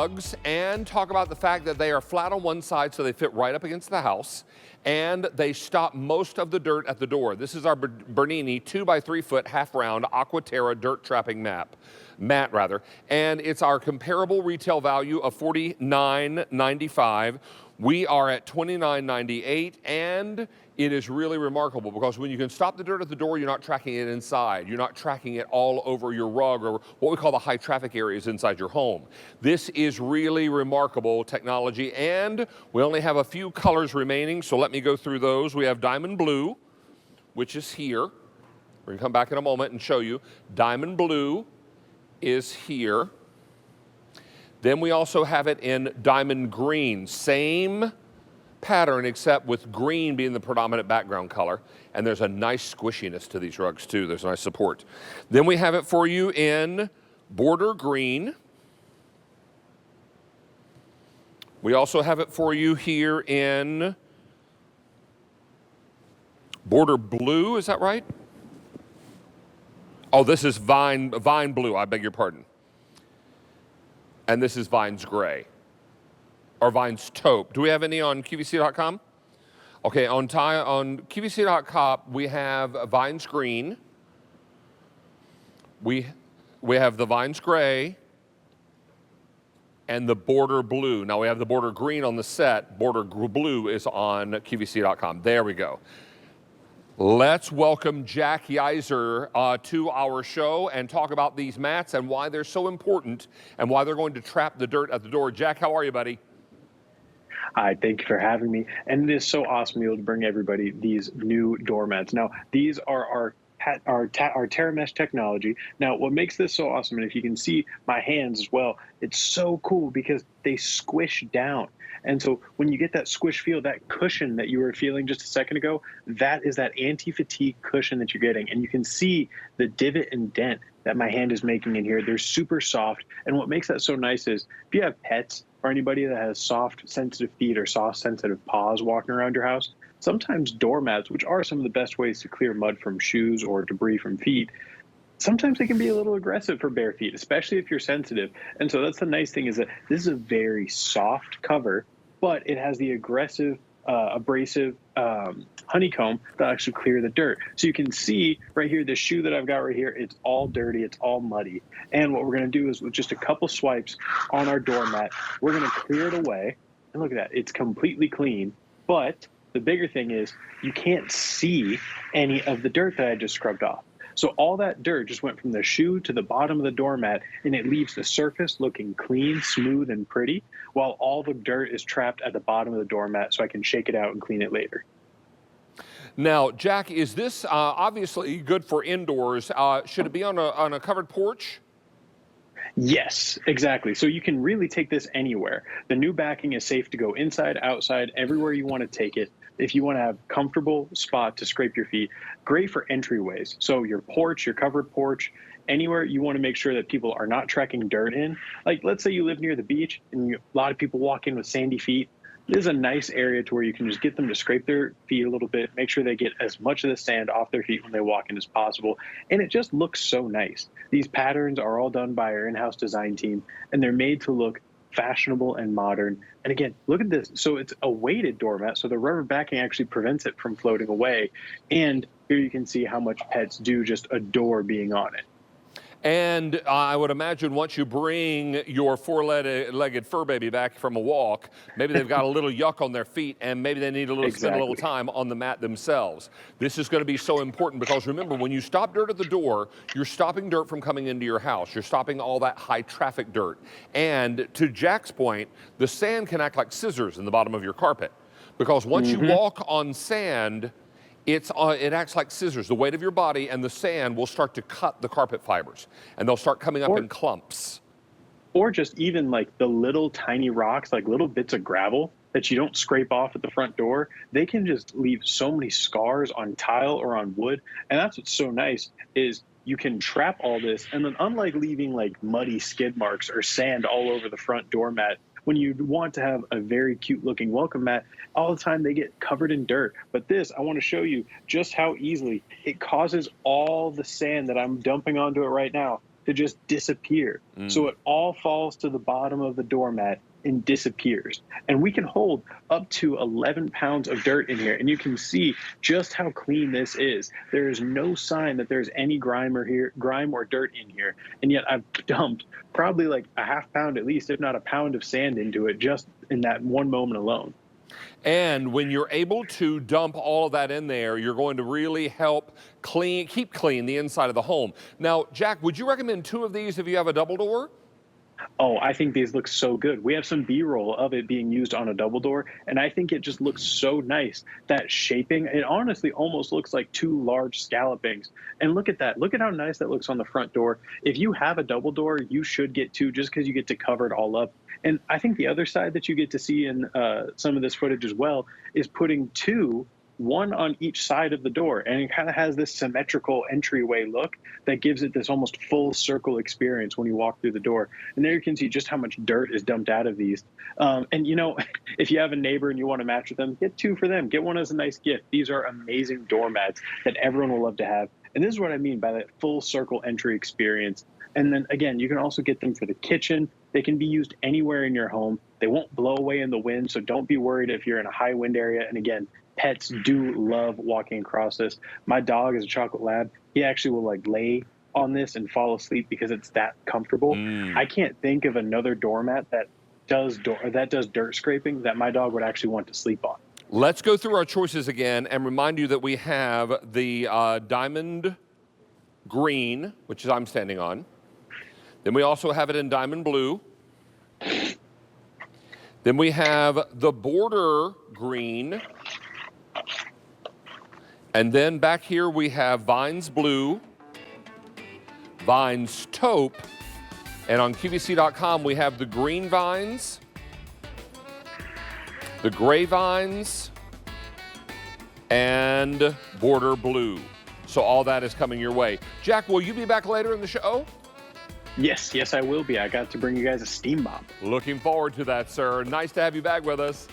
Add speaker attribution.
Speaker 1: rugs and talk about the fact that they are flat on one side so they fit right up against the house, and they stop most of the dirt at the door. This is our Bernini 2x3 foot half round Aqua-Terra dirt trapping mat, and it's our comparable retail value of $49.95. We are at $29.98, and it is really remarkable because when you can stop the dirt at the door, you're not tracking it inside. You're not tracking it all over your rug or what we call the high traffic areas inside your home. This is really remarkable technology, and we only have a few colors remaining, so let me go through those. We have diamond blue, which is here. We're gonna come back in a moment and show you. Diamond blue is here. Then we also have it in diamond green. Same pattern except with green being the predominant background color. And there's a nice squishiness to these rugs too. There's nice support. Then we have it for you in border green. We also have it for you here in border blue, is that right? Oh, this is vine blue, I beg your pardon. And this is Vines Gray, or Vines Taupe. Do we have any on QVC.com? Okay, on QVC.com, we have Vines Green. We have the Vines Gray and the Border Blue. Now we have the Border Green on the set. Border Blue is on QVC.com. There we go. Let's welcome Jack Yeiser to our show and talk about these mats and why they're so important and why they're going to trap the dirt at the door. Jack, how are you, buddy?
Speaker 2: Hi, thank you for having me. And it is so awesome to be able to bring everybody these new doormats. Now, these are our Terra Mesh technology. Now, what makes this so awesome, and if you can see my hands as well, it's so cool because they squish down. And so when you get that squish feel, that cushion that you were feeling just a second ago, that is that anti-fatigue cushion that you're getting. And you can see the divot and dent that my hand is making in here. They're super soft. And what makes that so nice is if you have pets or anybody that has soft, sensitive feet or soft, sensitive paws walking around your house, sometimes doormats, which are some of the best ways to clear mud from shoes or debris from feet, sometimes they can be a little aggressive for bare feet, especially if you're sensitive. And so that's the nice thing is that this is a very soft cover, but it has the aggressive, abrasive honeycomb that actually clear the dirt. So you can see right here, the shoe that I've got right here, it's all dirty, it's all muddy. And what we're gonna do is with just a couple swipes on our doormat, we're gonna clear it away. And look at that, it's completely clean. But the bigger thing is you can't see any of the dirt that I just scrubbed off. So all that dirt just went from the shoe to the bottom of the doormat, and it leaves the surface looking clean, smooth, and pretty, while all the dirt is trapped at the bottom of the doormat so I can shake it out and clean it later.
Speaker 1: Now, Jack, is this obviously good for indoors? Should it be on a covered porch?
Speaker 2: Yes, exactly. So you can really take this anywhere. The new backing is safe to go inside, outside, everywhere you want to take it. If you want to have comfortable spot to scrape your feet, great for entryways. So your porch, your covered porch, anywhere you want to make sure that people are not trekking dirt in. Like let's say you live near the beach and a lot of people walk in with sandy feet. This is a nice area to where you can just get them to scrape their feet a little bit, make sure they get as much of the sand off their feet when they walk in as possible. And it just looks so nice. These patterns are all done by our in-house design team, and they're made to look fashionable and modern. And again, look at this. So it's a weighted doormat. So the rubber backing actually prevents it from floating away. And here you can see how much pets do just adore being on it.
Speaker 1: And I would imagine once you bring your four-legged fur baby back from a walk, maybe they've got a little yuck on their feet and maybe they need spend a little time on the mat themselves. This is going to be so important because remember, when you stop dirt at the door, you're stopping dirt from coming into your house. You're stopping all that high traffic dirt. And to Jack's point, the sand can act like scissors in the bottom of your carpet because once you walk on sand, it acts like scissors. The weight of your body and the sand will start to cut the carpet fibers, and they'll start coming up in clumps.
Speaker 2: Or just even like the little tiny rocks, like little bits of gravel that you don't scrape off at the front door, they can just leave so many scars on tile or on wood. And that's what's so nice is you can trap all this. And then unlike leaving like muddy skid marks or sand all over the front doormat, when you want to have a very cute looking welcome mat, all the time they get covered in dirt. But this, I want to show you just how easily it causes all the sand that I'm dumping onto it right now to just disappear. So it all falls to the bottom of the doormat and disappears. And we can hold up to 11 pounds of dirt in here. And you can see just how clean this is. There is no sign that there's any grime or dirt in here. And yet I've dumped probably like a half pound at least, if not a pound of sand into it just in that one moment alone.
Speaker 1: And when you're able to dump all of that in there, you're going to really help keep clean the inside of the home. Now, Jack, would you recommend 2 of these if you have a double door?
Speaker 2: Oh, I think these look so good. We have some B-roll of it being used on a double door, and I think it just looks so nice. That shaping, it honestly almost looks like 2 large scallopings. And look at that. Look at how nice that looks on the front door. If you have a double door, you should get 2 just because you get to cover it all up. And I think the other side that you get to see in some of this footage as well is putting 2, one on each side of the door, and it kind of has this symmetrical entryway look that gives it this almost full circle experience when you walk through the door. And there you can see just how much dirt is dumped out of these. And you know, if you have a neighbor and you want to match with them, get 2 for them. Get one as a nice gift. These are amazing doormats that everyone will love to have. And this is what I mean by that full circle entry experience. And then again, you can also get them for the kitchen. They can be used anywhere in your home. They won't blow away in the wind, so don't be worried if you're in a high wind area. And again, pets do love walking across this. My dog is a chocolate lab. He actually will like lay on this and fall asleep because it's that comfortable. I can't think of another doormat that does dirt scraping that my dog would actually want to sleep on.
Speaker 1: Let's go through our choices again and remind you that we have the diamond green, which is I'm standing on. Then we also have it in diamond blue. Then we have the border green. And then back here we have Vines Blue, Vines Taupe, and on QVC.com we have the green vines, the gray vines, and border blue. So all that is coming your way. Jack, will you be back later in the show?
Speaker 2: Yes, I will be. I got to bring you guys a steam mop.
Speaker 1: Looking forward to that, sir. Nice to have you back with us.